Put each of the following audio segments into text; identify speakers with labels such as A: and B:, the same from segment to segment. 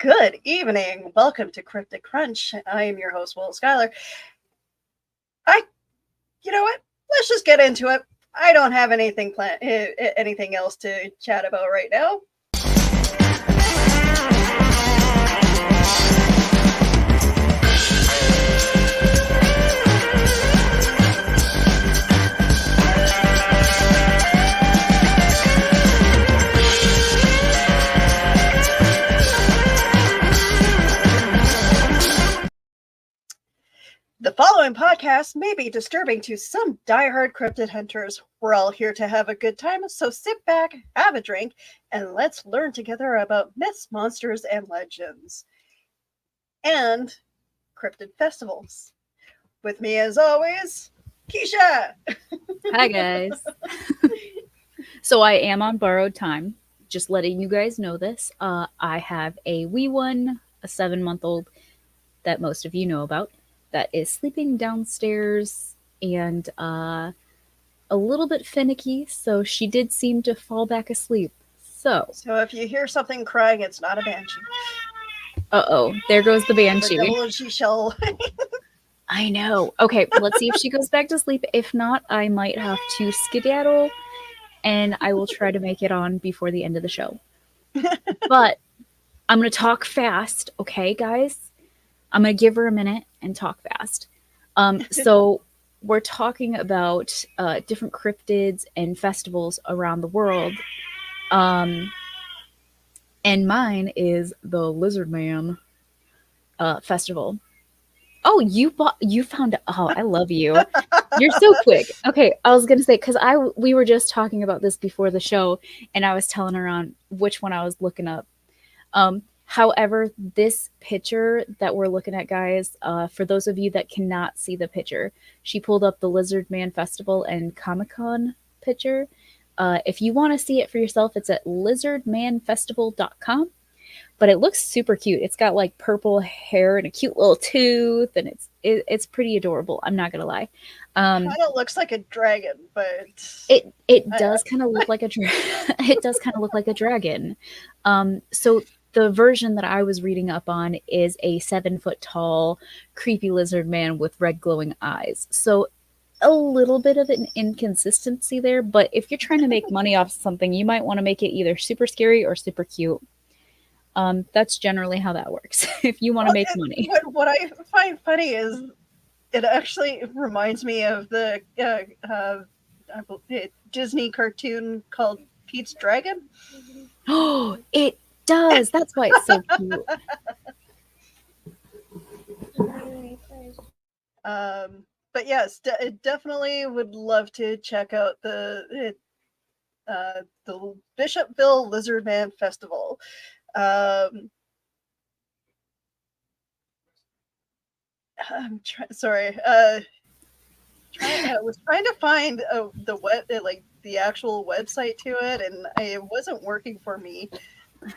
A: Good evening. Welcome to Cryptic Crunch. I am your host, Will Schuyler. You know what? Let's just get into it. I don't have anything else to chat about right now. The following podcast may be disturbing to some diehard cryptid hunters. We're all here to have a good time, so sit back, have a drink, and let's learn together about myths, monsters, and legends. And cryptid festivals. With me, as always, Keisha!
B: Hi, guys. So I am on borrowed time. Just letting you guys know this. I have a wee one, a 7-month-old that most of you know about, that is sleeping downstairs and a little bit finicky, so she did seem to fall back asleep. So
A: if you hear something crying, it's not a banshee.
B: Uh-oh, there goes the banshee.
A: The banshee shell.
B: I know. Okay, let's see if she goes back to sleep. If not, I might have to skedaddle, and I will try to make it on before the end of the show. But I'm going to talk fast, okay, guys? I'm going to give her a minute and talk fast. So we're talking about different cryptids and festivals around the world. And mine is the Lizard Man festival. Oh, you found it. Oh, I love you. You're so quick. Okay, I was gonna say, because we were just talking about this before the show, and I was telling her on which one I was looking up. However, this picture that we're looking at, guys, for those of you that cannot see the picture, she pulled up the Lizard Man Festival and Comic-Con picture. If you want to see it for yourself, it's at lizardmanfestival.com. But it looks super cute. It's got like purple hair and a cute little tooth, and it's pretty adorable. I'm not gonna lie.
A: Kind of looks like a dragon, but
B: it does kind of look like a it does kind of look like a dragon. So the version that I was reading up on is a 7-foot tall, creepy lizard man with red glowing eyes. So a little bit of an inconsistency there, but if you're trying to make money off something, you might want to make it either super scary or super cute. That's generally how that works. If you want to make money.
A: What I find funny is it actually reminds me of the Disney cartoon called Pete's Dragon.
B: Oh, it does. That's why it's so cute.
A: But yes, definitely would love to check out the Bishopville Lizard Man Festival. I'm sorry. I was trying to find the actual website to it, and it wasn't working for me.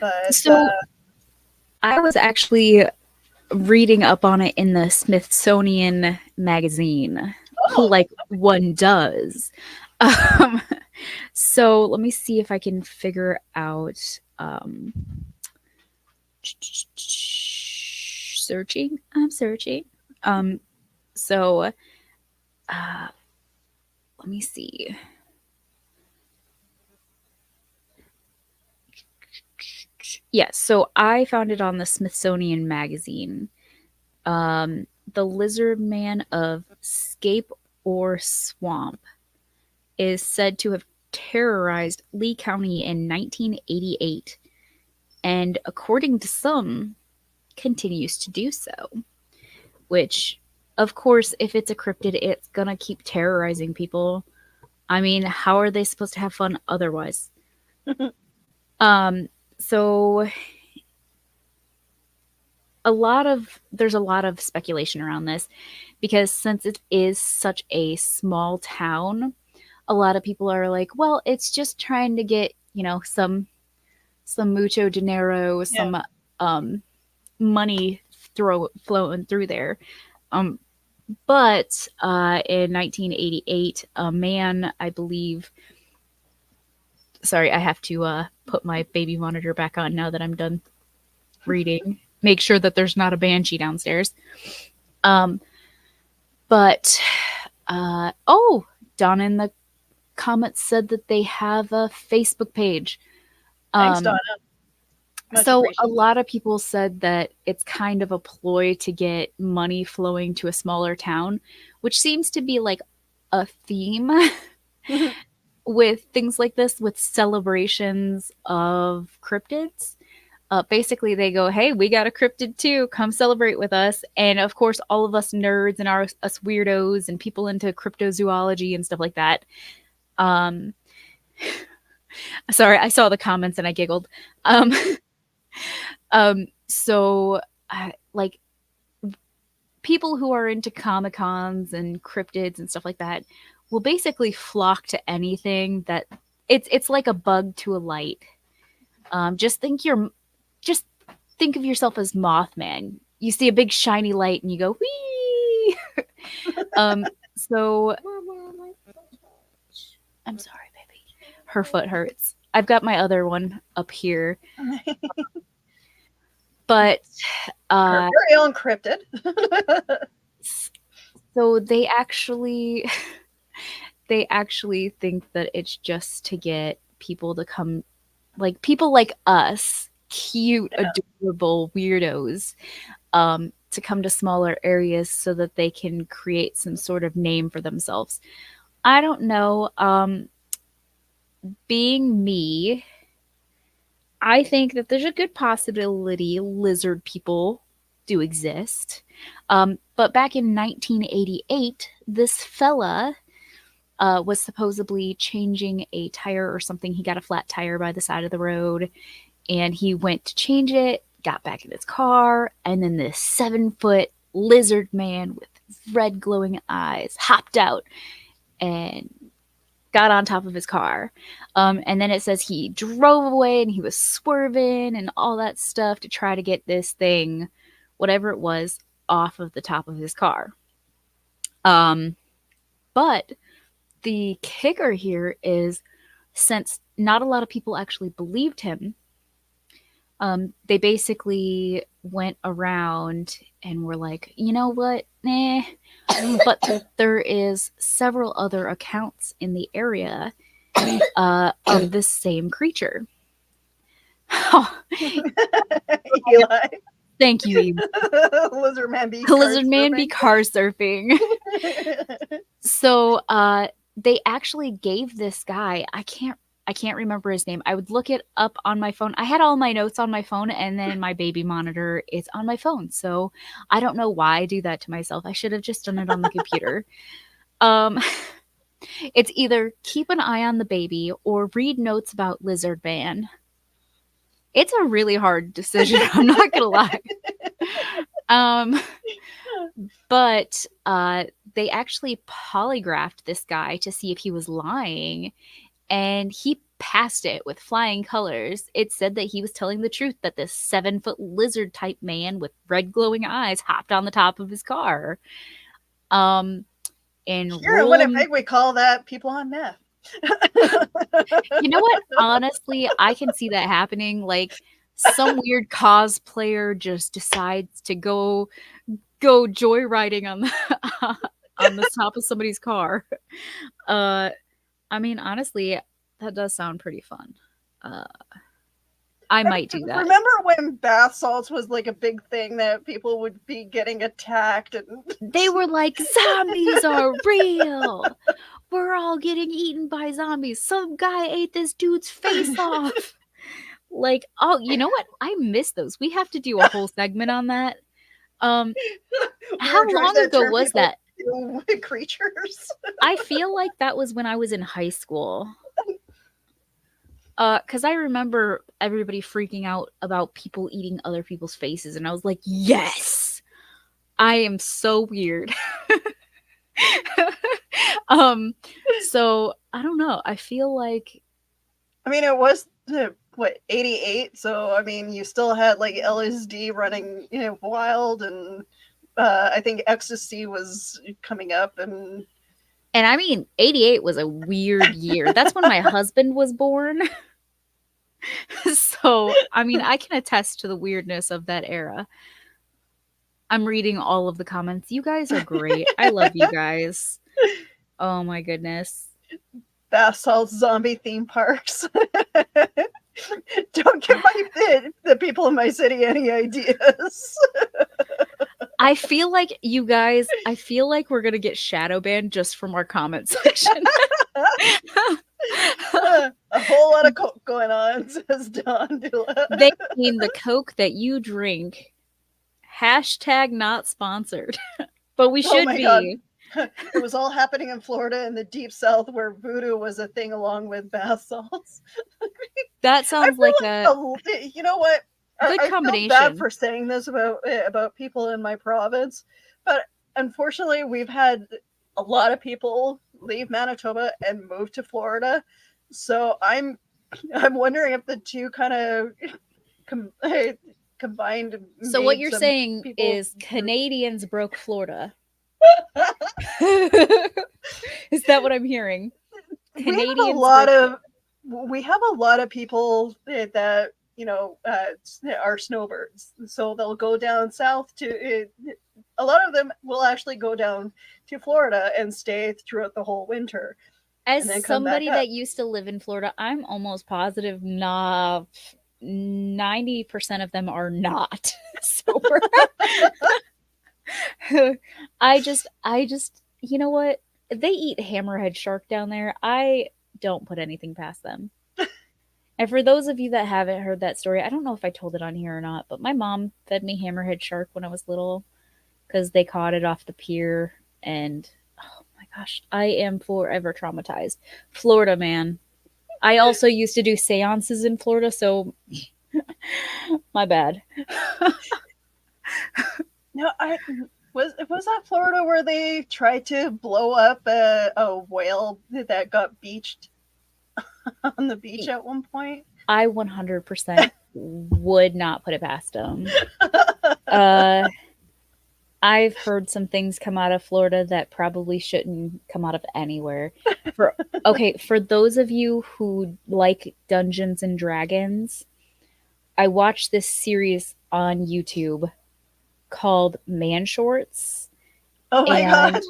A: But
B: so I was actually reading up on it in the Smithsonian magazine, like one does. So let me see if I can figure out. Searching. I'm searching. So let me see. Yes, so I found it on the Smithsonian magazine. The Lizard Man of Scape or Swamp is said to have terrorized Lee County in 1988, and according to some, continues to do so. Which, of course, if it's a cryptid, it's gonna keep terrorizing people. I mean, how are they supposed to have fun otherwise? So there's a lot of speculation around this, because since it is such a small town, a lot of people are like, well, it's just trying to get, some mucho dinero, some money flowing through there. But in 1988, a man, I believe. Sorry, I have to put my baby monitor back on now that I'm done reading. Make sure that there's not a banshee downstairs. Um, but Donna in the comments said that they have a Facebook page.
A: Thanks, Donna. Much
B: So a
A: appreciated.
B: lot of people said that it's kind of a ploy to get money flowing to a smaller town, which seems to be like a theme with things like this, with celebrations of cryptids. Basically, they go, "Hey, we got a cryptid too. Come celebrate with us." And of course, all of us nerds and us weirdos and people into cryptozoology and stuff like that. Sorry, I saw the comments and I giggled. So, like, people who are into Comic Cons and cryptids and stuff like that will basically flock to anything that it's like a bug to a light. Just think of yourself as Mothman. You see a big shiny light and you go, wee. So I'm sorry, baby. Her foot hurts. I've got my other one up here. But
A: Her very own cryptid.
B: So they actually think that it's just to get people to come, like people like us, cute, adorable weirdos, to come to smaller areas so that they can create some sort of name for themselves. I don't know. Being me, I think that there's a good possibility lizard people do exist. But back in 1988, this fella was supposedly changing a tire or something. He got a flat tire by the side of the road, and he went to change it, got back in his car, and then this 7-foot lizard man with red glowing eyes hopped out and got on top of his car. And then it says he drove away and he was swerving and all that stuff to try to get this thing, whatever it was, off of the top of his car. But the kicker here is, since not a lot of people actually believed him, they basically went around and were like, you know what? But there is several other accounts in the area of this same creature.
A: Eli.
B: Thank you, Eve.
A: Lizard man be
B: car surfing. So they actually gave this guy, I can't remember his name. I would look it up on my phone. I had all my notes on my phone, and then my baby monitor is on my phone. So I don't know why I do that to myself. I should have just done it on the computer. It's either keep an eye on the baby or read notes about Lizard Man. It's a really hard decision. I'm not gonna lie. But they actually polygraphed this guy to see if he was lying, and he passed it with flying colors. It said that he was telling the truth, that this 7-foot lizard type man with red glowing eyes hopped on the top of his car. And
A: here in Winnipeg, we call that people on meth.
B: You know what? Honestly, I can see that happening. Like, some weird cosplayer just decides to go joyriding on the top of somebody's car. I mean, honestly, that does sound pretty fun. I might do that.
A: Remember when bath salts was like a big thing that people would be getting attacked, and
B: they were like, zombies are real. We're all getting eaten by zombies. Some guy ate this dude's face off. Like, oh, you know what? I miss those. We have to do a whole segment on that. How long ago was that?
A: Creatures.
B: I feel like that was when I was in high school. Because I remember everybody freaking out about people eating other people's faces, and I was like, yes, I am so weird. So I don't know. I feel like,
A: I mean, it was what, 88, so I mean, you still had like LSD running, wild, and I think ecstasy was coming up, and
B: I mean, 88 was a weird year. That's when my husband was born. So, I mean, I can attest to the weirdness of that era. I'm reading all of the comments. You guys are great. I love you guys. Oh my goodness.
A: Bath salts, zombie theme parks. Don't give the people in my city any ideas.
B: I feel like you guys, I feel like we're going to get shadow banned just from our comment section.
A: A whole lot of coke going on, says Don Dula.
B: They mean the Coke that you drink. Hashtag not sponsored. But we
A: Oh
B: should
A: my
B: be.
A: God. It was all happening in Florida in the deep south where voodoo was a thing along with bath salts.
B: That sounds like a
A: you know what?
B: good
A: I feel
B: combination.
A: bad for saying this about people in my province, but unfortunately, we've had a lot of people leave Manitoba and move to Florida. So I'm wondering if the two kind of combined.
B: So what
A: made
B: you're
A: some
B: saying
A: people
B: is Canadians broke Florida. Is that what I'm hearing? Canadians
A: we have a lot of people that are snowbirds, so they'll go down south to a lot of them will actually go down to Florida and stay throughout the whole winter and then
B: As
A: come back
B: somebody
A: up.
B: that used to live in Florida, I'm almost positive 90% of them are not sober. I just, you know what? They eat hammerhead shark down there. I don't put anything past them. And for those of you that haven't heard that story, I don't know if I told it on here or not, but my mom fed me hammerhead shark when I was little because they caught it off the pier. And oh my gosh, I am forever traumatized. Florida, man. I also used to do seances in Florida, so my bad.
A: No, I was that Florida where they tried to blow up a whale that got beached on the beach at one point?
B: I 100% would not put it past them. I've heard some things come out of Florida that probably shouldn't come out of anywhere. For those of you who like Dungeons and Dragons, I watched this series on YouTube called Man Shorts.
A: Oh my God.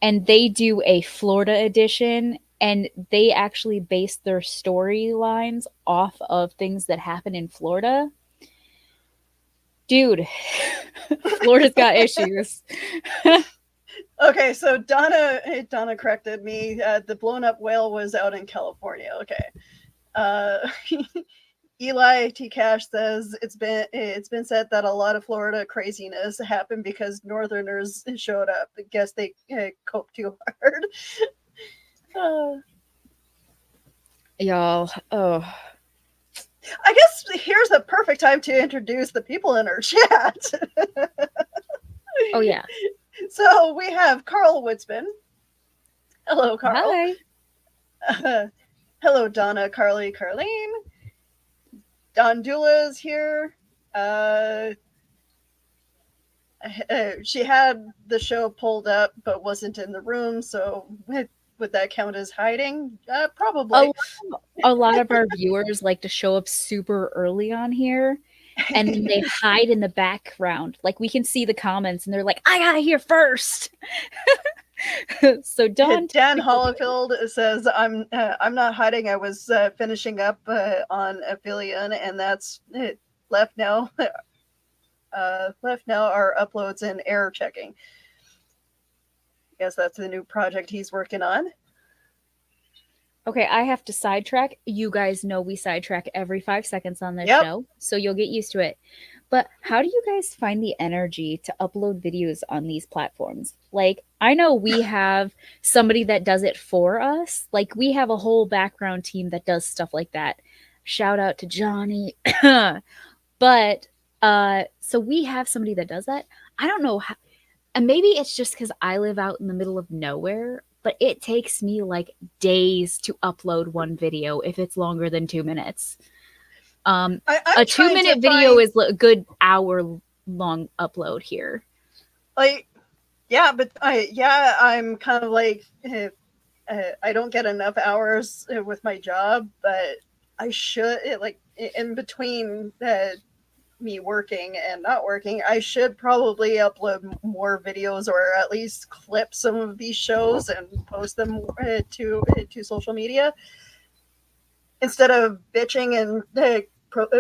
B: And they do a Florida edition, and they actually base their storylines off of things that happen in Florida. Dude, Florida's got issues.
A: Okay, so Donna corrected me. The blown up whale was out in California. Okay. Eli T. Cash says it's been said that a lot of Florida craziness happened because Northerners showed up. I guess they coped too hard.
B: Y'all, oh.
A: I guess here's a perfect time to introduce the people in our chat.
B: Oh, yeah.
A: So we have Carl Woodsman. Hello, Carl.
B: Hi.
A: Hello, Donna, Carly, Carlene. Don Dula is here. She had the show pulled up but wasn't in the room, so would that count as hiding? Probably.
B: A lot of our viewers like to show up super early on here, and then they hide in the background. Like, we can see the comments, and they're like, I got here first. So Dan
A: Hollifield says, I'm not hiding. I was finishing up on Aphelion, and that's it. Left now are uploads and error checking. Guess that's the new project he's working on.
B: Okay, I have to sidetrack. You guys know we sidetrack every 5 seconds on this show, so you'll get used to it. But how do you guys find the energy to upload videos on these platforms? Like, I know we have somebody that does it for us. Like, we have a whole background team that does stuff like that. Shout out to Johnny. But, so we have somebody that does that. I don't know how, and maybe it's just because I live out in the middle of nowhere, but it takes me like days to upload one video if it's longer than 2 minutes. A 2-minute video is a good hour-long upload here.
A: Like, yeah, but I'm kind of like, I don't get enough hours with my job, but I should in between me working and not working, I should probably upload more videos or at least clip some of these shows and post them to social media instead of bitching and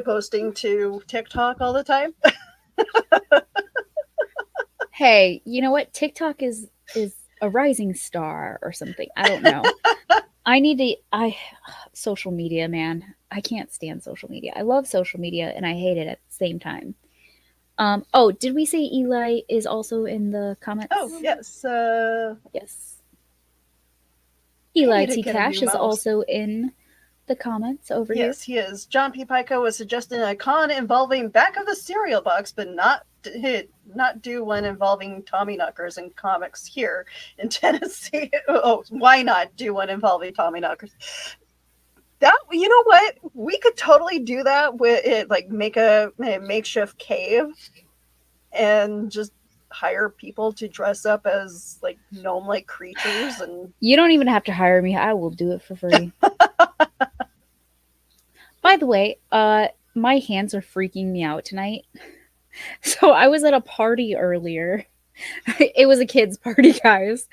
A: posting to TikTok all the time.
B: Hey, you know what? TikTok is a rising star or something. I don't know. I social media, man. I can't stand social media. I love social media and I hate it at the same time. Oh, did we say Eli is also in the comments?
A: Oh, yes.
B: Yes.
A: I
B: Eli
A: need to
B: T.
A: get a
B: Cash
A: new
B: is
A: mouse.
B: also in the comments over here.
A: Yes, he is. John P. Pico was suggesting a con involving back of the cereal box, but not do one involving Tommyknockers in comics here in Tennessee. Oh, why not do one involving Tommyknockers? That, you know what? We could totally do that with it, like make a makeshift cave and just hire people to dress up as like gnome-like creatures. And
B: You don't even have to hire me. I will do it for free. By the way, my hands are freaking me out tonight. So I was at a party earlier. It was a kids party, guys.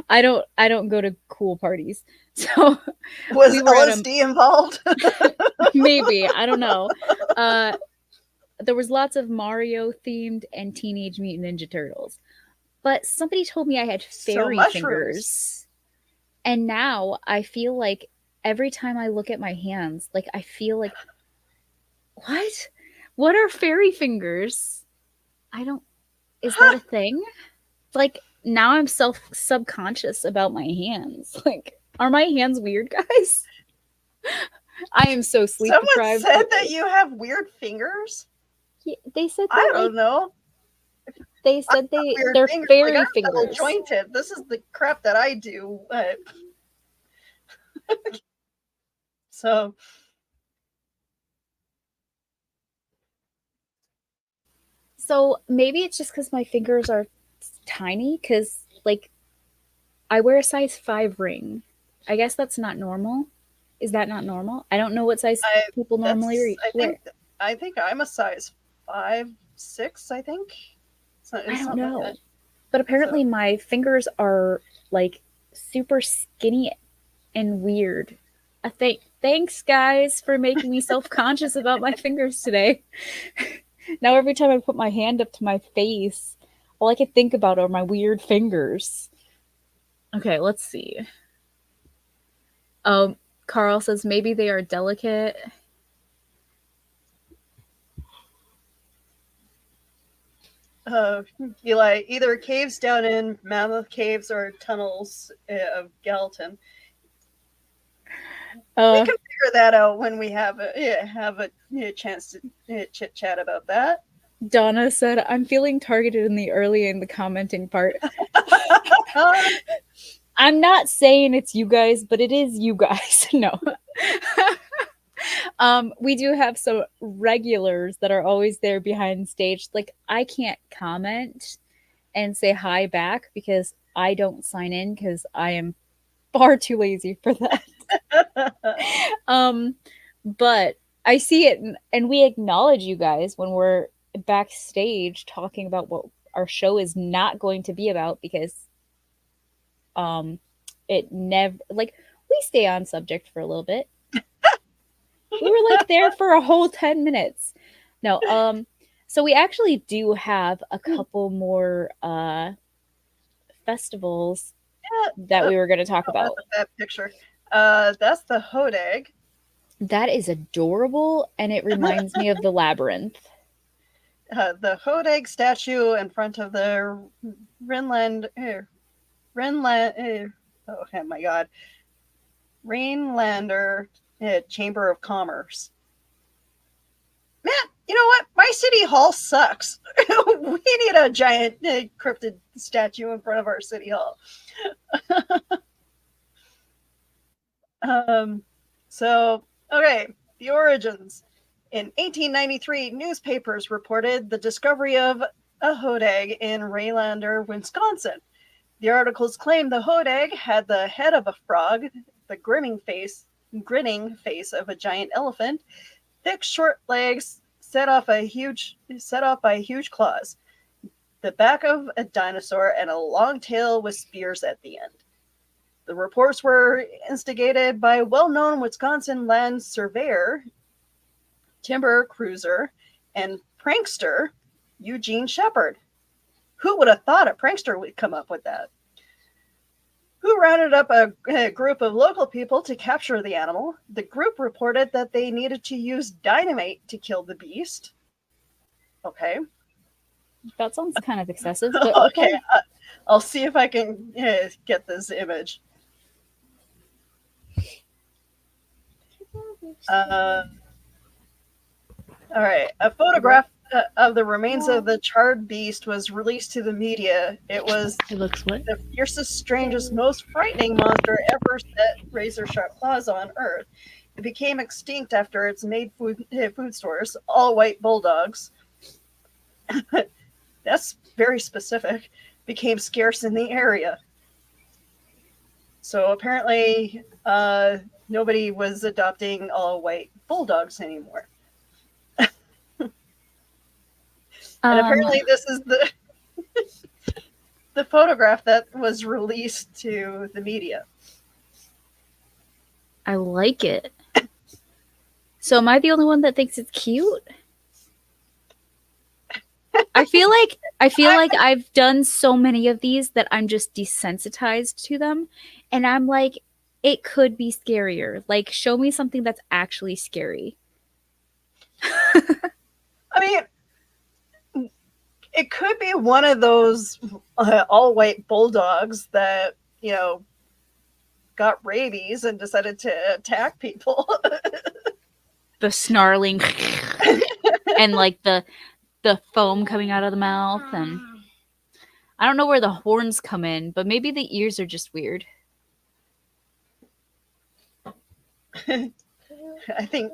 B: I don't go to cool parties. So
A: was
B: we were at a
A: LSD involved?
B: maybe, I don't know. There was lots of Mario themed and Teenage Mutant Ninja Turtles. But somebody told me I had fairy fingers. And now I feel like every time I look at my hands, like I feel like what? What are fairy fingers? I don't is that a thing? Like now I'm subconscious about my hands. Like are my hands weird, guys? I am so sleep
A: Someone
B: deprived.
A: said that you have weird fingers.
B: Yeah, they said
A: I
B: that,
A: don't know.
B: they said
A: Weird
B: they're
A: fingers.
B: fairy
A: I'm
B: fingers.
A: double jointed. This is the crap that I do. So
B: So maybe it's just because my fingers are tiny. Because like I wear a size 5 ring. I guess that's not normal. Is that not normal? I don't know what size people normally wear.
A: I think I'm a size 5'6". I think.
B: I don't know.
A: Like
B: But apparently my fingers are like super skinny and weird. Thanks guys for making me self-conscious about my fingers today. Now every time I put my hand up to my face, all I can think about are my weird fingers. Okay, let's see. Carl says maybe they are delicate.
A: Eli, either caves down in Mammoth Caves or tunnels of Gallatin. We can figure that out when we have a chance to chit chat about that.
B: Donna said, I'm feeling targeted in the commenting part. I'm not saying it's you guys, but it is you guys. No. We do have some regulars that are always there behind stage. Like, I can't comment and say hi back because I don't sign in because I am far too lazy for that. But I see it and we acknowledge you guys when we're backstage talking about what our show is not going to be about because it never like we stay on subject for a little bit. We were like there for a whole 10 minutes. No, so we actually do have a couple more festivals that we were going to talk about.
A: That picture. That's the Hodag.
B: That is adorable, and it reminds me of the labyrinth.
A: The Hodag statue in front of the oh my god, Rhinelander Chamber of Commerce. Man, you know what? My city hall sucks. We need a giant cryptid statue in front of our city hall. So, okay, the origins. In 1893, newspapers reported the discovery of a hodag in Rhinelander, Wisconsin. The articles claimed the hodag had the head of a frog, the grinning face grinning face of a giant elephant, thick short legs set off by huge claws, the back of a dinosaur, and a long tail with spears at the end. The reports were instigated by well-known Wisconsin land surveyor, timber cruiser, and prankster Eugene Shepard. Who would have thought a prankster would come up with that? Who rounded up a group of local people to capture the animal. The group reported that they needed to use dynamite to kill the beast. Okay.
B: That sounds kind of excessive, but okay.
A: I'll see if I can get this image. All right. A photograph of the remains of the charred beast was released to the media. It
B: looks what?
A: The fiercest, strangest, most frightening monster ever set razor-sharp claws on Earth. It became extinct after its made food stores, all white bulldogs. That's very specific. Became scarce in the area. So apparently, nobody was adopting all white bulldogs anymore. And apparently this is the photograph that was released to the media.
B: I like it. So am I the only one that thinks it's cute? I feel like I've done so many of these that I'm just desensitized to them. And I'm like, it could be scarier. Like, show me something that's actually scary.
A: I mean, it could be one of those all-white bulldogs that, got rabies and decided to attack people.
B: The snarling and like the foam coming out of the mouth, and I don't know where the horns come in, but maybe the ears are just weird.
A: I think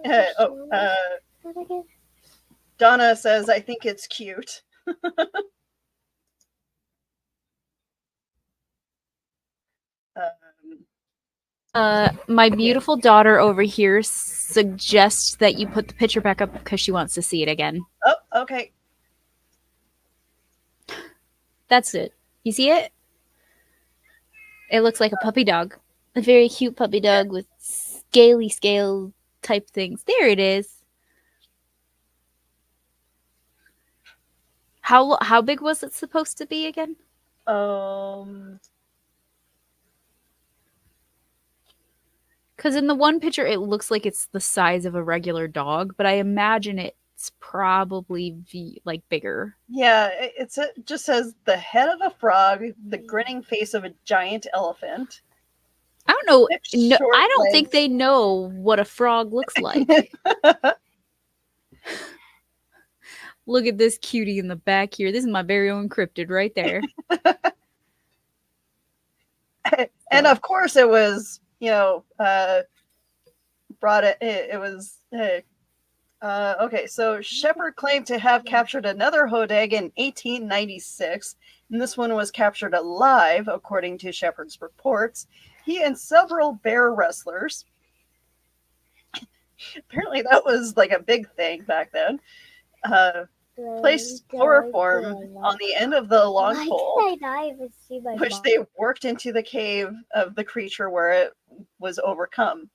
A: Donna says, I think it's cute.
B: My beautiful daughter over here suggests that you put the picture back up because she wants to see it again.
A: Oh, okay.
B: That's it. You see it? It looks like a puppy dog. A very cute puppy dog with scaly scale type things. There it is. How big was it supposed to be again? Because in the one picture, it looks like it's the size of a regular dog, but I imagine it's probably bigger.
A: Yeah, it just says the head of a frog, the grinning face of a giant elephant.
B: I don't know. No, I don't think they know what a frog looks like. Look at this cutie in the back here. This is my very own cryptid right there.
A: And of course it was, brought it was okay, so Shepard claimed to have captured another hodag in 1896, and this one was captured alive, according to Shepard's reports. He and several bear wrestlers, apparently that was like a big thing back then, placed chloroform on the end of the long pole, which they worked into the cave of the creature where it was overcome.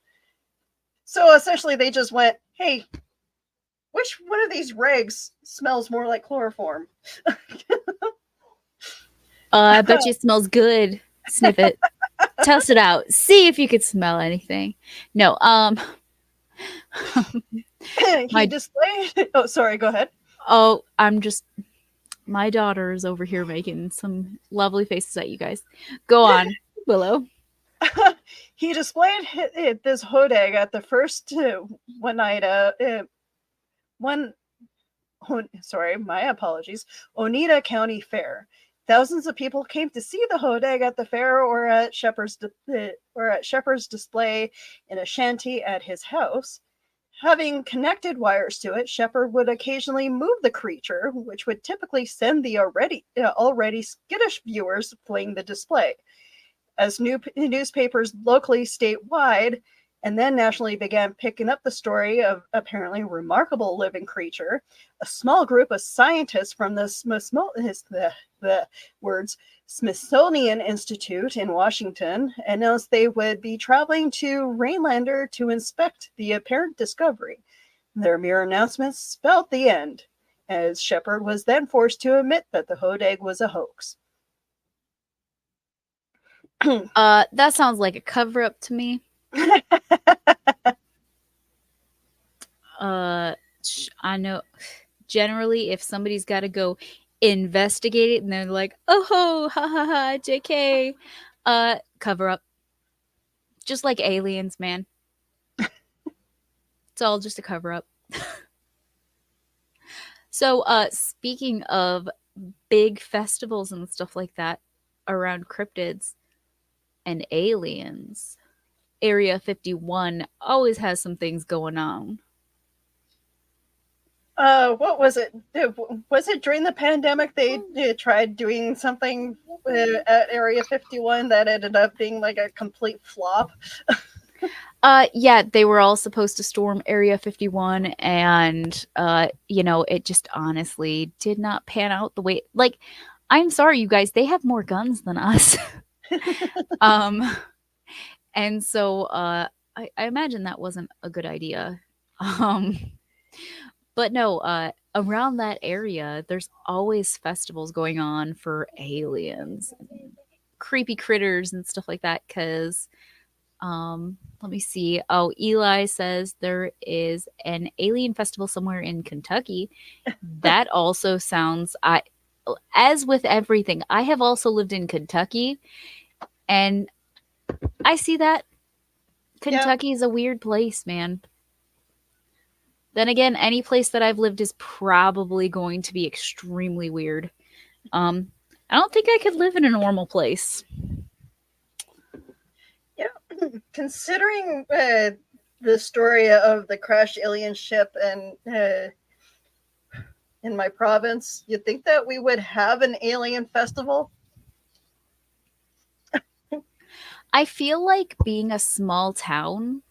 A: So essentially they just went, hey, which one of these rags smells more like chloroform?
B: I bet you it smells good. Sniff it. Test it out. See if you could smell anything. No,
A: he displayed. Oh, sorry, go ahead.
B: Oh, my daughter is over here making some lovely faces at you guys. Go on, Willow.
A: He displayed this hodag at the first my apologies, Oneida County Fair. Thousands of people came to see the hodag at the fair or at Shepard's display in a shanty at his house. Having connected wires to it, Shepard would occasionally move the creature, which would typically send the already skittish viewers fleeing the display. As newspapers locally statewide and then nationally began picking up the story of apparently remarkable living creature. A small group of scientists from the words Smithsonian Institute in Washington announced they would be traveling to Rainlander to inspect the apparent discovery. Their mere announcements spelled the end, as Shepard was then forced to admit that the hodag was a hoax.
B: That sounds like a cover-up to me. I know generally if somebody's got to go investigate it and they're like, oh, ha ha ha, JK, cover up. Just like aliens, man. It's all just a cover up. So, speaking of big festivals and stuff like that around cryptids and aliens, Area 51 always has some things going on.
A: What was it? Was it during the pandemic they tried doing something at Area 51 that ended up being like a complete flop?
B: Yeah, they were all supposed to storm Area 51, and it just honestly did not pan out the way. Like, I'm sorry, you guys, they have more guns than us. And so I imagine that wasn't a good idea. But no, around that area, there's always festivals going on for aliens and creepy critters and stuff like that. Because, let me see. Oh, Eli says there is an alien festival somewhere in Kentucky. That also sounds. As with everything, I have also lived in Kentucky, and I see that Kentucky is a weird place, man. Then again, any place that I've lived is probably going to be extremely weird. I don't think I could live in a normal place.
A: Yeah, considering the story of the crashed alien ship and in my province, you'd think that we would have an alien festival.
B: I feel like being a small town,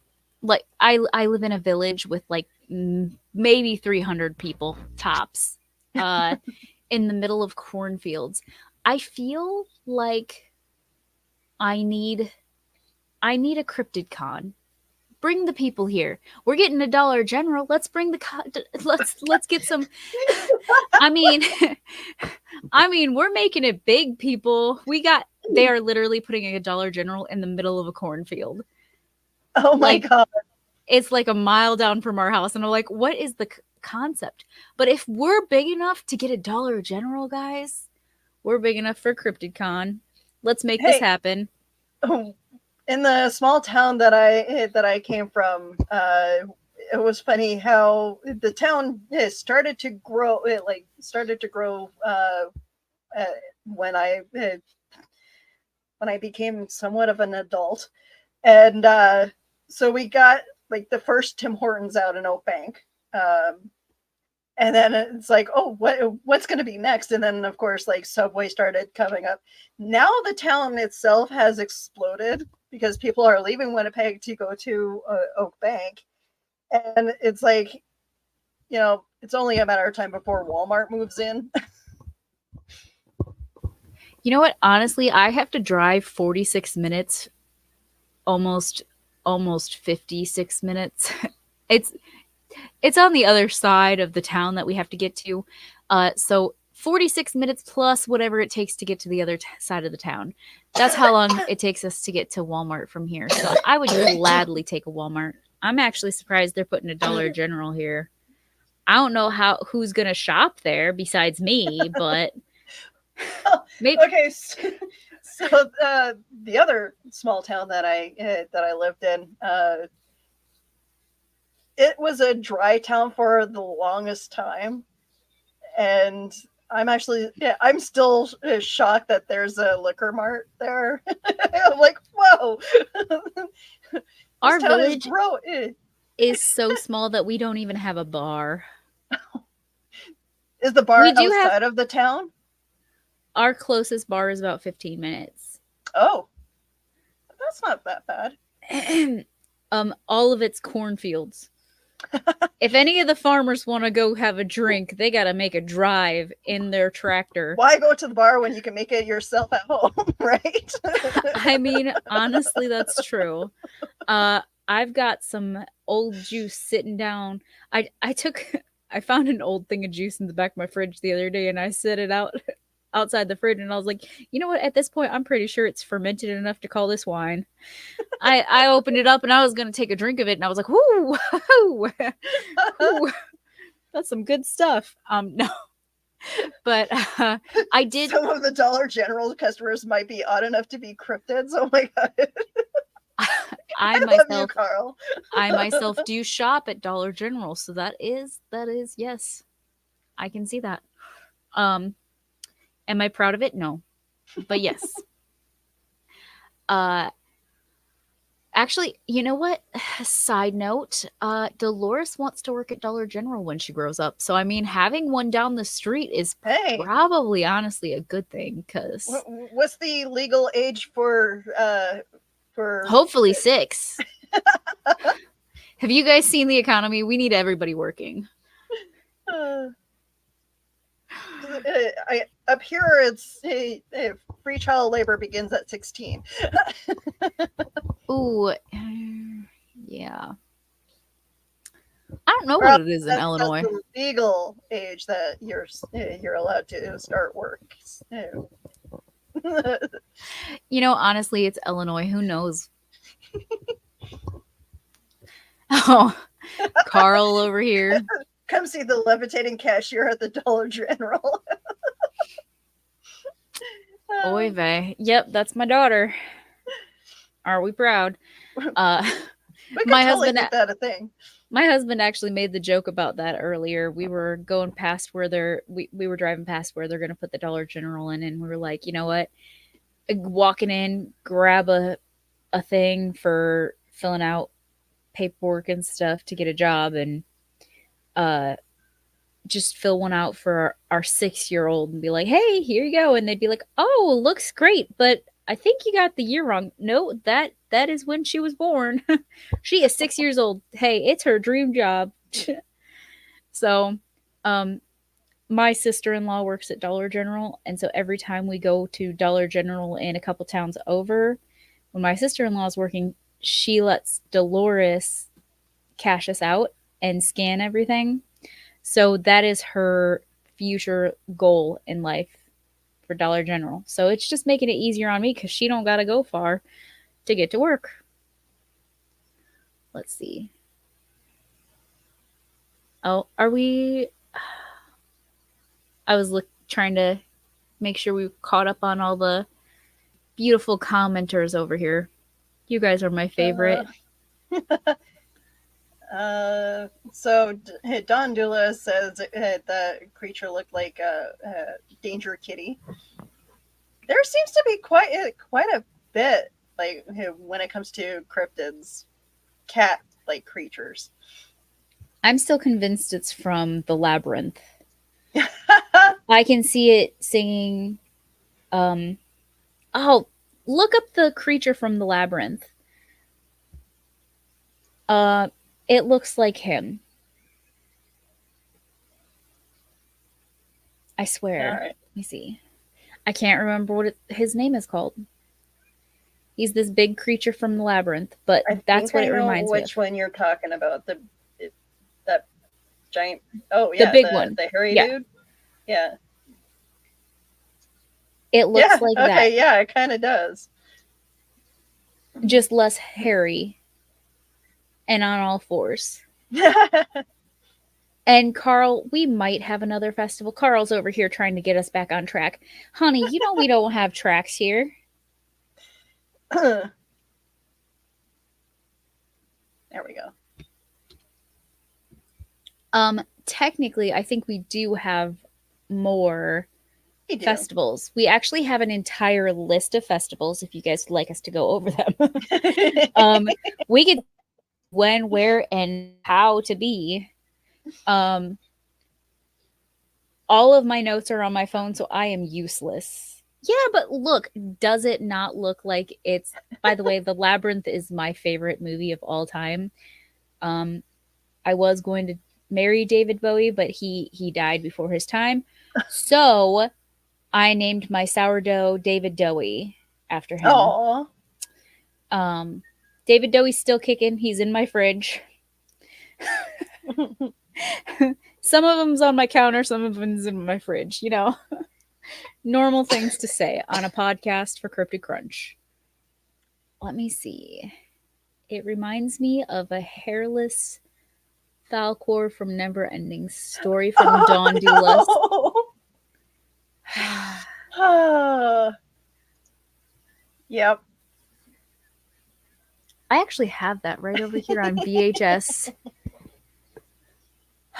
B: like I live in a village with like maybe 300 people tops, in the middle of cornfields. I feel like I need a cryptid con. Bring the people here. We're getting a Dollar General. Let's bring the let's get some. I mean, we're making it big, people. They are literally putting a Dollar General in the middle of a cornfield.
A: Oh my God.
B: It's like a mile down from our house. And I'm like, what is the concept? But if we're big enough to get a Dollar General, guys, we're big enough for CryptidCon. Let's make this happen.
A: In the small town that I came from, it was funny how the town started to grow. It started to grow when I became somewhat of an adult, and so we got like the first Tim Hortons out in Oak Bank, and then it's like, oh, what's going to be next? And then of course, like Subway started coming up. Now the town itself has exploded because people are leaving Winnipeg to go to Oak Bank, and it's like, it's only a matter of time before Walmart moves in.
B: You know what? Honestly, I have to drive 46 minutes, almost 56 minutes. It's on the other side of the town that we have to get to. So 46 minutes plus whatever it takes to get to the other side of the town. That's how long it takes us to get to Walmart from here. So I would gladly take a Walmart. I'm actually surprised they're putting a Dollar General here. I don't know who's going to shop there besides me, but maybe.
A: Okay, so the other small town that I lived in, it was a dry town for the longest time, and I'm still shocked that there's a liquor mart there. I'm like, whoa.
B: Our village is so small that we don't even have a bar.
A: Is the bar outside of the town?
B: Our closest bar is about 15 minutes.
A: Oh, that's not that bad.
B: all of its cornfields. If any of the farmers want to go have a drink, they got to make a drive in their tractor.
A: Why go to the bar when you can make it yourself at home, right?
B: I mean, honestly, that's true. I've got some old juice sitting down. I found an old thing of juice in the back of my fridge the other day, and I set it outside the fridge, and I was like, you know what? At this point, I'm pretty sure it's fermented enough to call this wine. I opened it up, and I was going to take a drink of it, and I was like, whoo, whoo, that's some good stuff. No, but I did.
A: Some of the Dollar General customers might be odd enough to be cryptids. Oh my god. I love you, Carl.
B: I myself do shop at Dollar General, so that is yes, I can see that. Am I proud of it? No, but yes. Actually, you know what? Side note, Dolores wants to work at Dollar General when she grows up. So, I mean, having one down the street is probably, honestly, a good thing. Because
A: what's the legal age for
B: hopefully 6. Have you guys seen the economy? We need everybody working.
A: Up here, it's free child labor begins at 16.
B: Ooh, yeah. I don't know what it is in Illinois.
A: That's the legal age that you're allowed to start work.
B: You know, honestly, it's Illinois. Who knows? Oh, Carl over here.
A: Come see the levitating cashier at the Dollar General.
B: Oy vey. Yep, that's my daughter. Are we proud?
A: My husband make that a thing.
B: My husband actually made the joke about that earlier. We were going past where we were driving past where they're going to put the Dollar General in, and we were like, you know what? Walking in, grab a thing for filling out paperwork and stuff to get a job, and just fill one out for our 6-year-old and be like, hey, here you go. And they'd be like, oh, looks great, but I think you got the year wrong. No, that is when she was born. She is 6 years old. Hey, it's her dream job. So, my sister-in-law works at Dollar General, and so every time we go to Dollar General in a couple towns over, when my sister-in-law is working, she lets Dolores cash us out and scan everything. So that is her future goal in life for Dollar General. So it's just making it easier on me because she don't got to go far to get to work. Let's see. Oh, are we... I was trying to make sure we caught up on all the beautiful commenters over here. You guys are my favorite.
A: So Don Dula says the creature looked like a danger kitty. There seems to be quite a bit, like, when it comes to cryptids, cat-like creatures.
B: I'm still convinced it's from the Labyrinth. I can see it singing. Oh, look up the creature from the Labyrinth. It looks like him. I swear.
A: All right.
B: Let me see. I can't remember what his name is called. He's this big creature from the Labyrinth, but that's what it reminds me of.
A: Which one you're talking about? That giant. Oh yeah,
B: the big one,
A: the hairy dude. Yeah.
B: It looks like that.
A: Okay, yeah, it kind of does.
B: Just less hairy. And on all fours. And Carl, we might have another festival. Carl's over here trying to get us back on track. Honey, you know we don't have tracks here.
A: There we go.
B: Technically, I think we do have more festivals. We actually have an entire list of festivals if you guys would like us to go over them. We could when, where, and how to be. All of my notes are on my phone, so I am useless. Yeah, but look, does it not look like it's, by the way, The Labyrinth is my favorite movie of all time. Um, I was going to marry David Bowie, but he died before his time. So I named my sourdough David Dowie after him.
A: Oh,
B: Um, David Dowie's still kicking. He's in my fridge. Some of them's on my counter, some of them's in my fridge, you know. Normal things to say on a podcast for Cryptid Crunch. Let me see. It reminds me of a hairless Falcor from Neverending Story from Dawn Doulas.
A: no. Yep.
B: I actually have that right over here on VHS.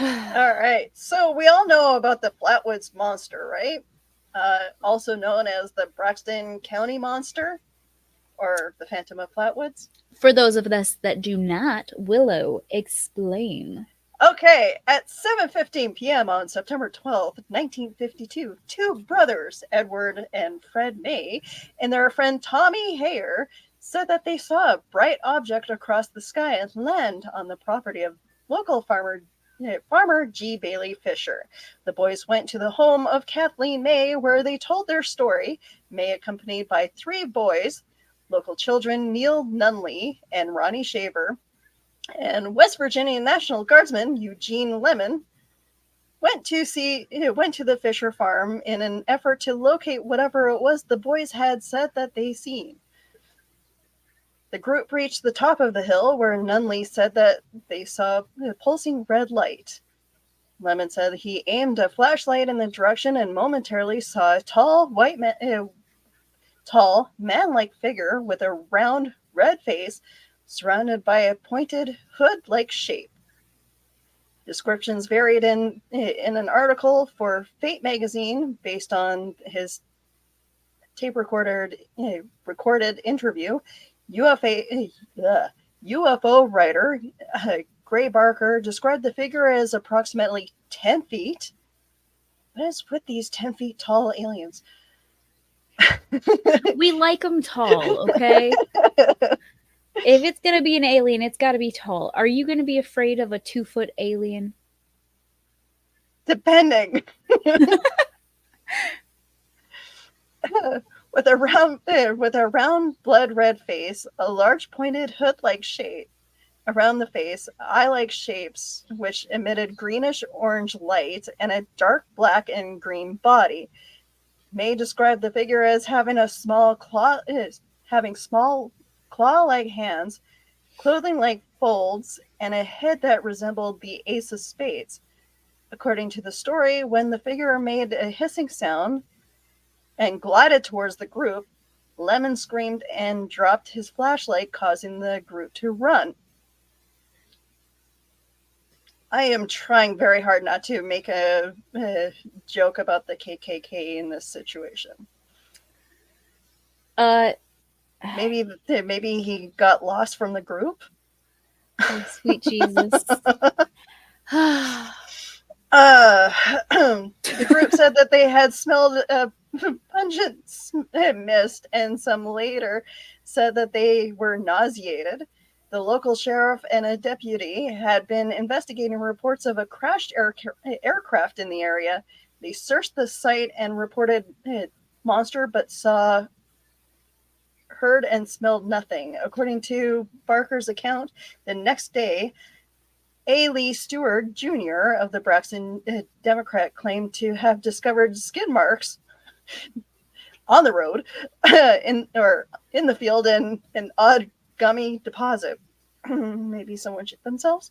A: All right. So we all know about the Flatwoods Monster, right? Also known as the Braxton County Monster or the Phantom of Flatwoods.
B: For those of us that do not, Willow, explain.
A: Okay, at 7:15 p.m. on September 12th, 1952, two brothers, Edward and Fred May, and their friend Tommy Hayer, said that they saw a bright object across the sky and land on the property of local farmer G. Bailey Fisher. The boys went to the home of Kathleen May, where they told their story. May, accompanied by three boys, local children Neil Nunley and Ronnie Shaver, and West Virginia National Guardsman Eugene Lemon, went to the Fisher farm in an effort to locate whatever it was the boys had said that they seen. The group reached the top of the hill, where Nunley said that they saw a pulsing red light. Lemon said he aimed a flashlight in the direction and momentarily saw a tall, man-like figure with a round, red face surrounded by a pointed hood-like shape. Descriptions varied in an article for Fate magazine based on his tape-recorded interview. UFO writer Gray Barker described the figure as approximately 10 feet. What is with these 10 feet tall aliens?
B: We like them tall, okay? If it's going to be an alien, it's got to be tall. Are you going to be afraid of a 2-foot alien?
A: Depending. With a round blood red face, a large pointed hood-like shape around the face, eye-like shapes which emitted greenish orange light, and a dark black and green body. May described the figure as having small claw-like hands, clothing-like folds, and a head that resembled the ace of spades. According to the story, when the figure made a hissing sound and glided towards the group, Lemon screamed and dropped his flashlight, causing the group to run. I am trying very hard not to make a joke about the KKK in this situation. Maybe he got lost from the group.
B: Oh, sweet Jesus.
A: The group said that they had smelled a pungent mist, and some later said that they were nauseated. The local sheriff and a deputy had been investigating reports of a crashed aircraft in the area. They searched the site and reported monster, but heard and smelled nothing. According to Barker's account, the next day, A. Lee Stewart Jr. of the Braxton Democrat claimed to have discovered skid marks on the road in the field and an odd gummy deposit. Maybe someone shit themselves,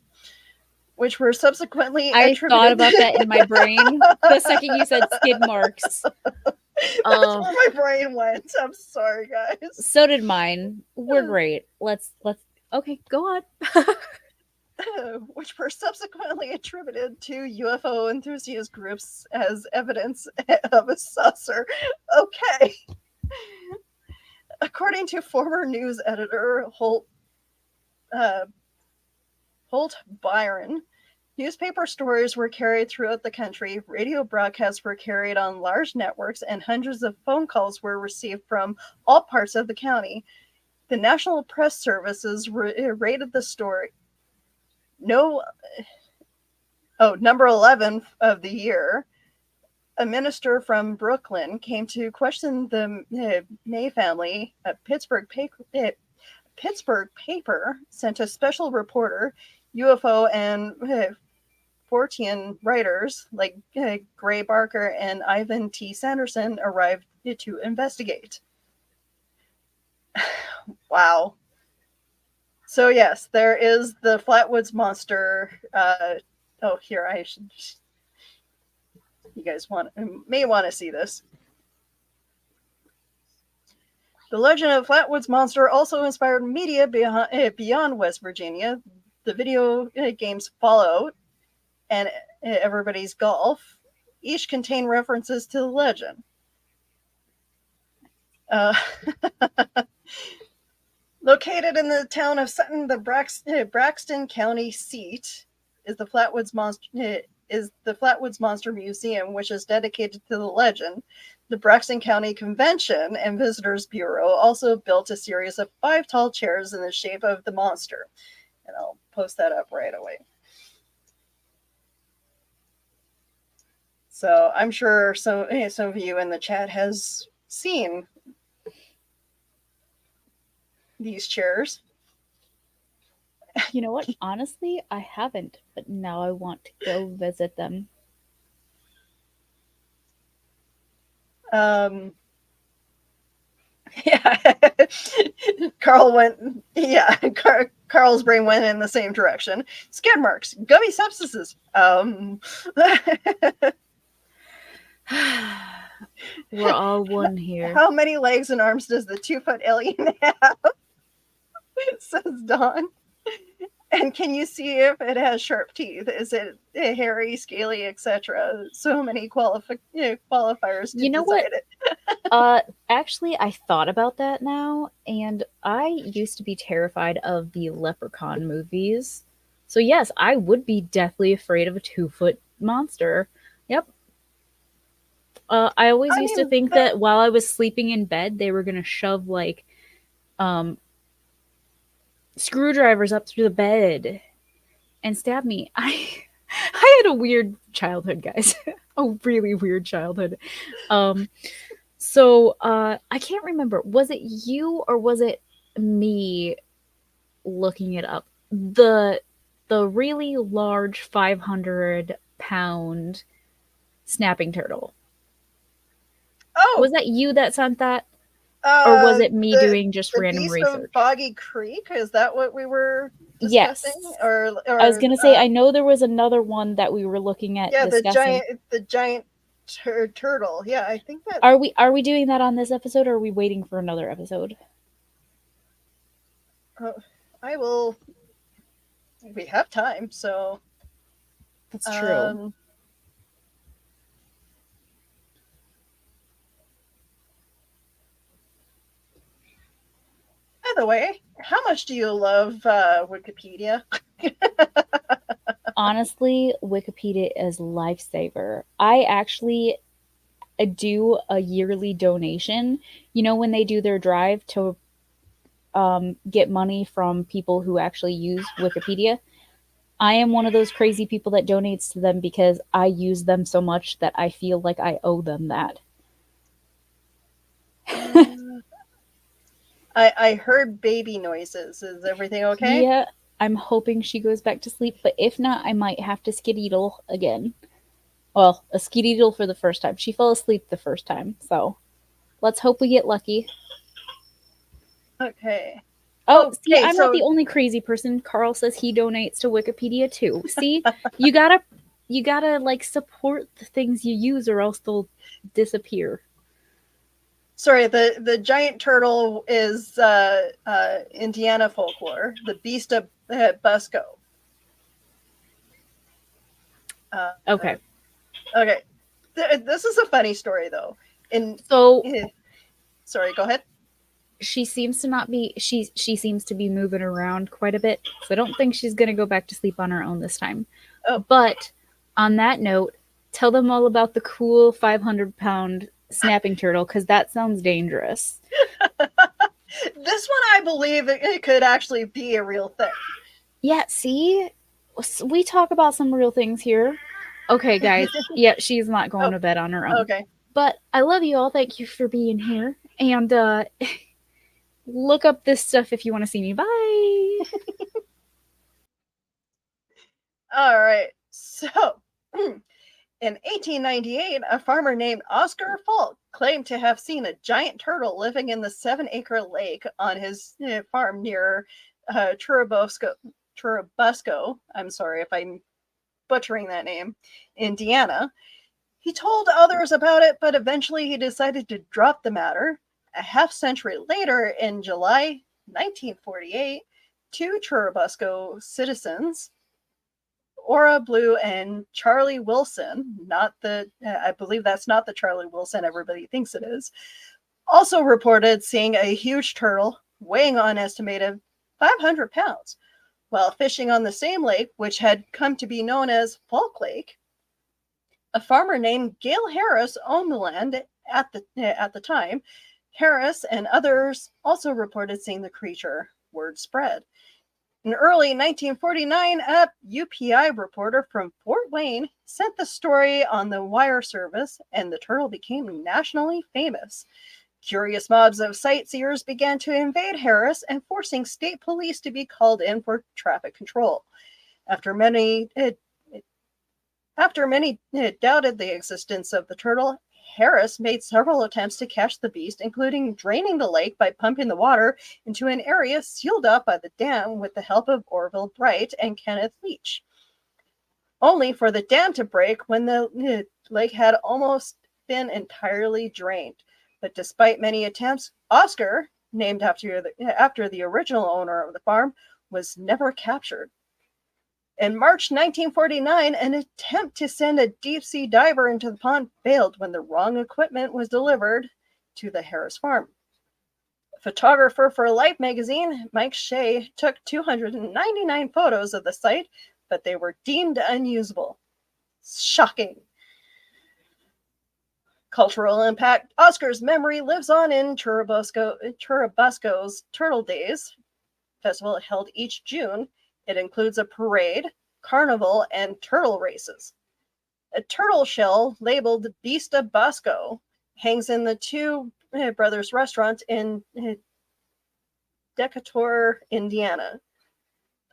A: which were subsequently
B: I thought about that in my brain the second you said skid marks.
A: That's where my brain went. I'm sorry, guys.
B: So did mine. We're great. Let's okay, go on.
A: Which were subsequently attributed to UFO enthusiast groups as evidence of a saucer. Okay. According to former news editor Holt Byron, Newspaper stories were carried throughout the country, radio broadcasts were carried on large networks, and hundreds of phone calls were received from all parts of the county. The National Press Services rated the story. No, number 11 of the year. A minister from Brooklyn came to question the May family. A Pittsburgh paper sent a special reporter. UFO and Fortean writers like Gray Barker and Ivan T. Sanderson arrived to investigate. Wow. So yes, there is the Flatwoods Monster. Here I should. You guys may want to see this. The legend of Flatwoods Monster also inspired media beyond West Virginia. The video games Fallout and Everybody's Golf each contain references to the legend. Located in the town of Sutton, the Braxton County seat is the Flatwoods Monster Museum, which is dedicated to the legend. The Braxton County Convention and Visitors Bureau also built a series of 5 tall chairs in the shape of the monster. And I'll post that up right away. So I'm sure some of you in the chat has seen these chairs.
B: You know what? Honestly, I haven't, but now I want to go visit them.
A: Yeah. Carl went, yeah, Carl's brain went in the same direction. Skid marks, gummy substances.
B: We're all one here.
A: How many legs and arms does the 2-foot alien have? Says Dawn. And can you see if it has sharp teeth? Is it hairy, scaly, etc.? So many qualifiers.
B: You know what? Actually, I thought about that now, and I used to be terrified of the Leprechaun movies. So yes, I would be deathly afraid of a 2-foot monster. Yep. I always used to think that while I was sleeping in bed, they were gonna shove like screwdrivers up through the bed and stab me. I had a weird childhood, guys. A really weird childhood. So I can't remember. Was it you or was it me looking it up? The really large 500-pound snapping turtle.
A: Oh,
B: was that you that sent that? Or was it me doing just random
A: Beast
B: research?
A: Of Boggy Creek? Is that what we were discussing?
B: Yes.
A: Or
B: I was gonna say I know there was another one that we were looking at.
A: Yeah,
B: discussing.
A: the giant turtle. Yeah, I think that.
B: Are we doing that on this episode, or are we waiting for another episode?
A: I will. We have time, so.
B: That's true.
A: By the way, how much do you love Wikipedia?
B: Honestly, Wikipedia is lifesaver. I actually do a yearly donation. You know when they do their drive to get money from people who actually use Wikipedia? I am one of those crazy people that donates to them because I use them so much that I feel like I owe them that.
A: I heard baby noises. Is everything okay?
B: Yeah, I'm hoping she goes back to sleep, but if not, I might have to skedaddle again. Well, a skedaddle for the first time. She fell asleep the first time, so let's hope we get lucky.
A: Okay.
B: Oh, see, I'm not the only crazy person. Carl says he donates to Wikipedia too. See, you gotta like support the things you use, or else they'll disappear.
A: Sorry, the giant turtle is Indiana folklore. The Beast of Busco.
B: Okay.
A: Okay. This is a funny story though.
B: So,
A: sorry, go ahead.
B: she seems to not be she seems to be moving around quite a bit, so I don't think she's gonna go back to sleep on her own this time.
A: Oh.
B: But on that note, tell them all about the cool 500-pound snapping turtle, because that sounds dangerous.
A: This one, I believe it could actually be a real thing.
B: Yeah, see? We talk about some real things here. Okay, guys. Yeah, she's not going to bed on her own.
A: Okay.
B: But I love you all. Thank you for being here. And look up this stuff if you want to see me. Bye.
A: All right. So, in 1898, a farmer named Oscar Falk claimed to have seen a giant turtle living in the 7-acre lake on his farm near Churubusco. I'm sorry if I'm butchering that name, Indiana. He told others about it, but eventually he decided to drop the matter. A half century later, in July 1948, two Churubusco citizens, Ora Blue and Charlie Wilson, I believe that's not the Charlie Wilson everybody thinks it is, also reported seeing a huge turtle weighing an estimated 500 pounds while fishing on the same lake, which had come to be known as Falk Lake. A farmer named Gail Harris owned the land at the time. Harris and others also reported seeing the creature. Word spread. In early 1949, a UPI reporter from Fort Wayne sent the story on the wire service, and the turtle became nationally famous. Curious mobs of sightseers began to invade Harris and forcing state police to be called in for traffic control. After many doubted the existence of the turtle, Harris made several attempts to catch the beast, including draining the lake by pumping the water into an area sealed up by the dam with the help of Orville Bright and Kenneth Leach, only for the dam to break when the lake had almost been entirely drained. But despite many attempts, Oscar, named after the original owner of the farm, was never captured. In March 1949, an attempt to send a deep-sea diver into the pond failed when the wrong equipment was delivered to the Harris farm. Photographer for Life magazine, Mike Shea, took 299 photos of the site, but they were deemed unusable. Shocking. Cultural impact. Oscar's memory lives on in Churubusco's Turtle Days festival held each June. It includes a parade, carnival, and turtle races. A turtle shell labeled Beast of Bosco hangs in the Two Brothers restaurant in Decatur, Indiana.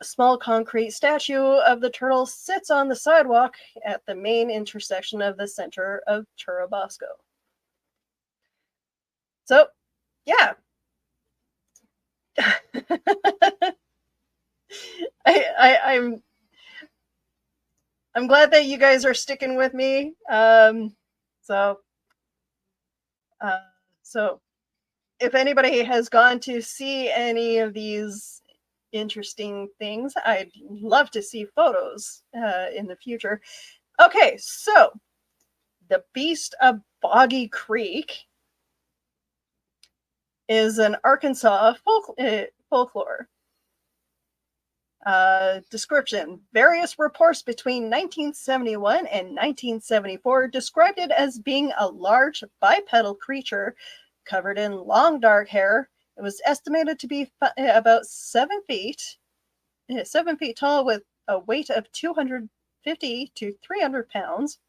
A: A small concrete statue of the turtle sits on the sidewalk at the main intersection of the center of Churubusco. So, yeah. I'm glad that you guys are sticking with me. So if anybody has gone to see any of these interesting things, I'd love to see photos in the future. Okay, so the Beast of Boggy Creek is an Arkansas folklore. Description. Various reports between 1971 and 1974 described it as being a large bipedal creature covered in long dark hair. It was estimated to be about 7 feet tall with a weight of 250 to 300 pounds.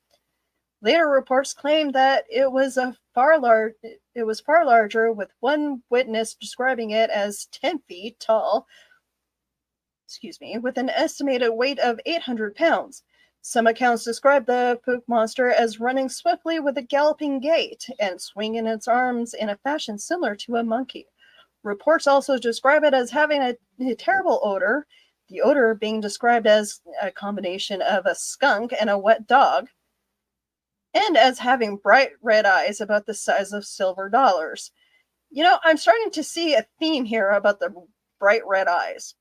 A: Later reports claimed that it was far larger, with one witness describing it as 10 feet tall, with an estimated weight of 800 pounds. Some accounts describe the spook monster as running swiftly with a galloping gait and swinging its arms in a fashion similar to a monkey. Reports also describe it as having a terrible odor, the odor being described as a combination of a skunk and a wet dog, and as having bright red eyes about the size of silver dollars. You know, I'm starting to see a theme here about the bright red eyes.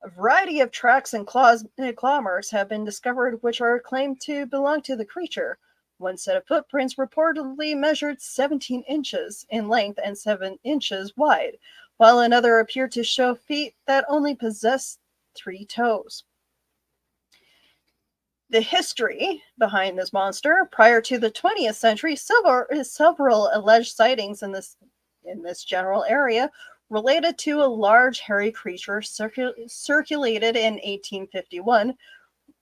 A: A variety of tracks and claw marks have been discovered which are claimed to belong to the creature. One set of footprints reportedly measured 17 inches in length and 7 inches wide, while another appeared to show feet that only possessed 3 toes. The history behind this monster: prior to the 20th century, several alleged sightings in this general area related to a large hairy creature circulated in 1851.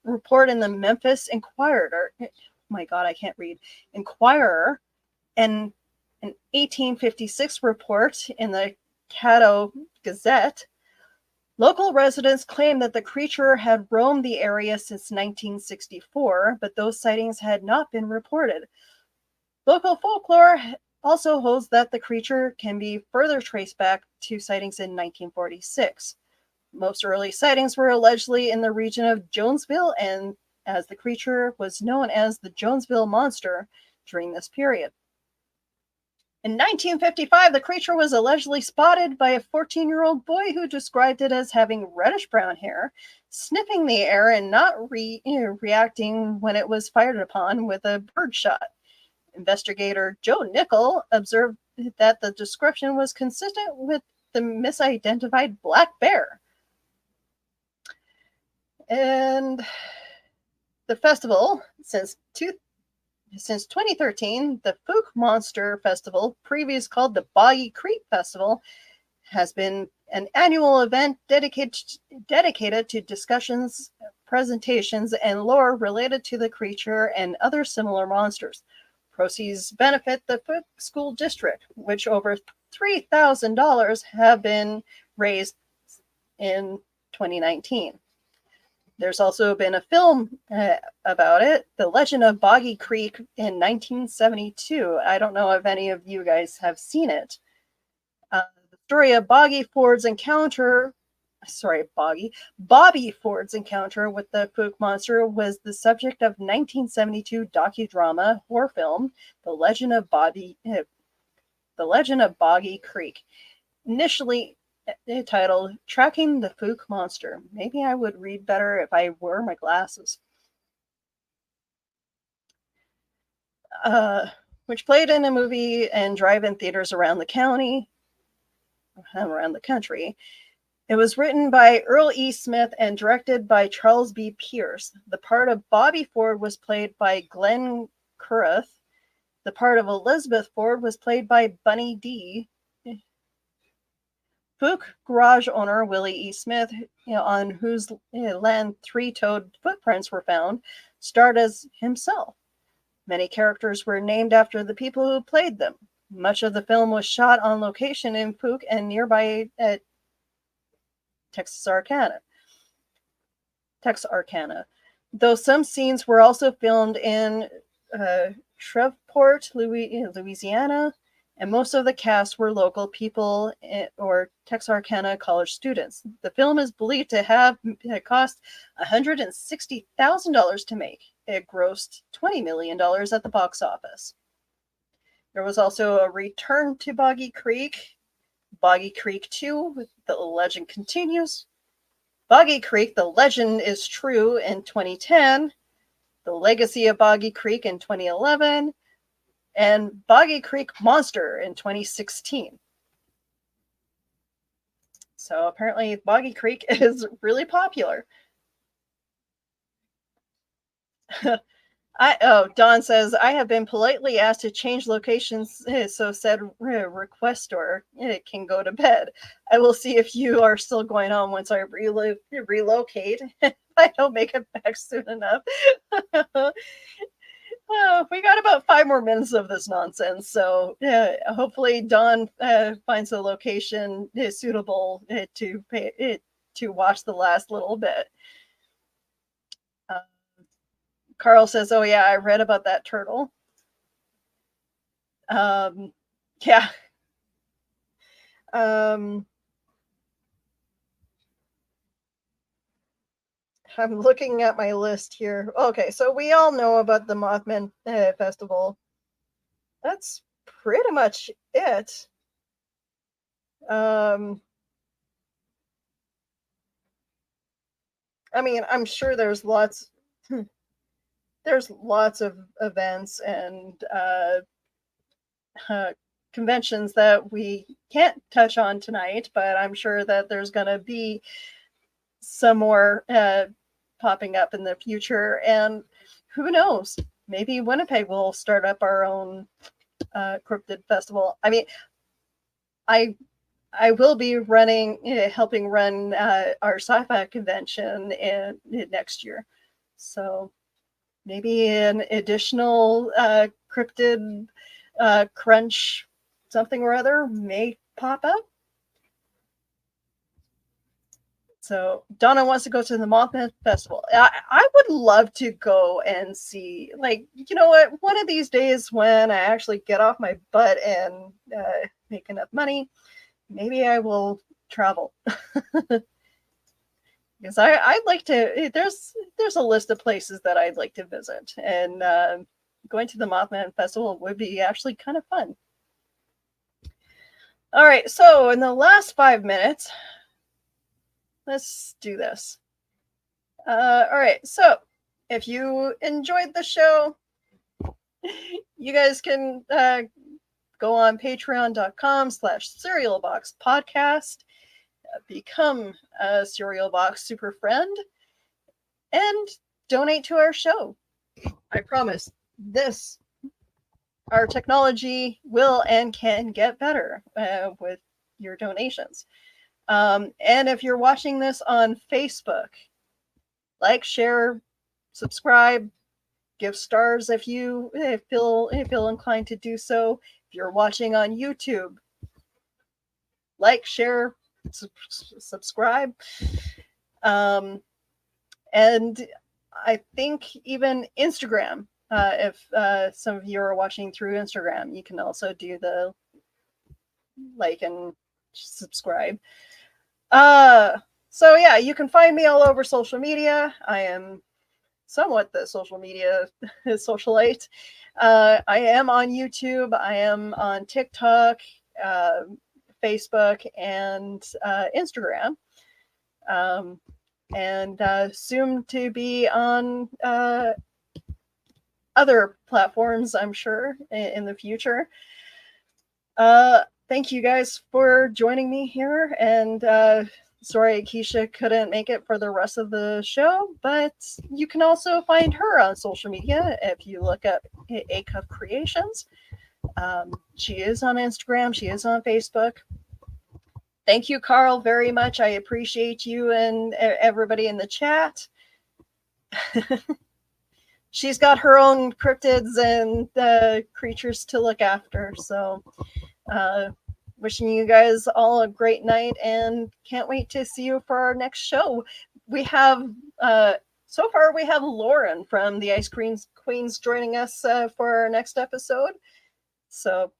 A: Report in the Memphis Inquirer. My God, I can't read. Inquirer, and an 1856 report in the Caddo Gazette. Local residents claim that the creature had roamed the area since 1964, but those sightings had not been reported. Local folklore also holds that the creature can be further traced back to sightings in 1946. Most early sightings were allegedly in the region of Jonesville, and as the creature was known as the Jonesville Monster during this period. In 1955, the creature was allegedly spotted by a 14-year-old boy who described it as having reddish-brown hair, sniffing the air and not reacting when it was fired upon with a birdshot. Investigator Joe Nickel observed that the description was consistent with the misidentified black bear. And the festival, since 2013, the Fook Monster Festival, previously called the Boggy Creek Festival, has been an annual event dedicated to discussions, presentations, and lore related to the creature and other similar monsters. Proceeds benefit the Fook School District, which over $3,000 have been raised in 2019. There's also been a film about it, The Legend of Boggy Creek, in 1972. I don't know if any of you guys have seen it. The story of Bobby Ford's encounter with the Fook Monster was the subject of 1972 docudrama horror film, The Legend of Boggy Creek. Initially titled Tracking the Fook Monster. Maybe I would read better if I wore my glasses. Which played in a movie and drive-in theaters around the country. It was written by Earl E. Smith and directed by Charles B. Pierce. The part of Bobby Ford was played by Glenn Currath. The part of Elizabeth Ford was played by Bunny D. Fook garage owner Willie E. Smith, on whose land 3-toed footprints were found, starred as himself. Many characters were named after the people who played them. Much of the film was shot on location in Fook and nearby Texarkana, though some scenes were also filmed in Shreveport, Louisiana, and most of the cast were local people or Texarkana college students. The film is believed to have cost $160,000 to make. It grossed $20 million at the box office. There was also a return to Boggy Creek, Boggy Creek 2, The Legend Continues, Boggy Creek, The Legend is True in 2010, The Legacy of Boggy Creek in 2011, and Boggy Creek Monster in 2016. So apparently Boggy Creek is really popular. Don says, I have been politely asked to change locations so said requestor can go to bed. I will see if you are still going on once I relocate. If I don't make it back soon enough. We got about 5 more minutes of this nonsense, so hopefully Don finds a location suitable to watch the last little bit. Carl says, oh yeah, I read about that turtle. Yeah. I'm looking at my list here. Okay, so we all know about the Mothman Festival. That's pretty much it. I mean, I'm sure there's lots. there's lots of events and conventions that we can't touch on tonight, but I'm sure that there's going to be some more popping up in the future. And who knows? Maybe Winnipeg will start up our own cryptid festival. I mean, I will be running, helping run our sci-fi convention in next year. So maybe an additional cryptid crunch something or other may pop up. So Donna wants to go to the Mothman Festival. I would love to go and see, like, you know what? One of these days when I actually get off my butt and make enough money, maybe I will travel. Because I'd like to. There's a list of places that I'd like to visit, and going to the Mothman Festival would be actually kind of fun. All right, so in the last 5 minutes, let's do this. All right, so if you enjoyed the show, you guys can go on patreon.com/cerealboxpodcast, become a Cereal Box super friend, and donate to our show. I promise our technology will and can get better with your donations. And if you're watching this on Facebook, like, share, subscribe, give stars if you feel inclined to do so. If you're watching on YouTube, like, share, subscribe. And I think even Instagram, if some of you are watching through Instagram, you can also do the like and subscribe. So yeah, you can find me all over social media. I am somewhat the social media socialite. I am on YouTube. I am on TikTok, Facebook, and Instagram. And soon to be on other platforms, I'm sure, in the future. Thank you guys for joining me here. And sorry Keisha couldn't make it for the rest of the show, but you can also find her on social media if you look up A Cup Creations. She is on Instagram. She is on Facebook. Thank you, Carl, very much. I appreciate you and everybody in the chat. She's got her own cryptids and creatures to look after. So wishing you guys all a great night and can't wait to see you for our next show. We have, so far, we have Lauren from the Ice Cream Queens joining us for our next episode. So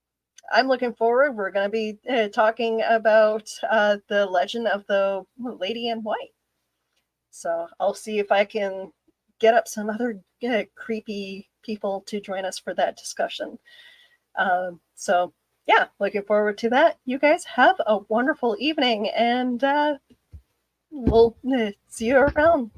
A: I'm looking forward. We're going to be talking about the legend of the Lady in White. So I'll see if I can get up some other creepy people to join us for that discussion. So yeah, looking forward to that. You guys have a wonderful evening, and we'll see you around.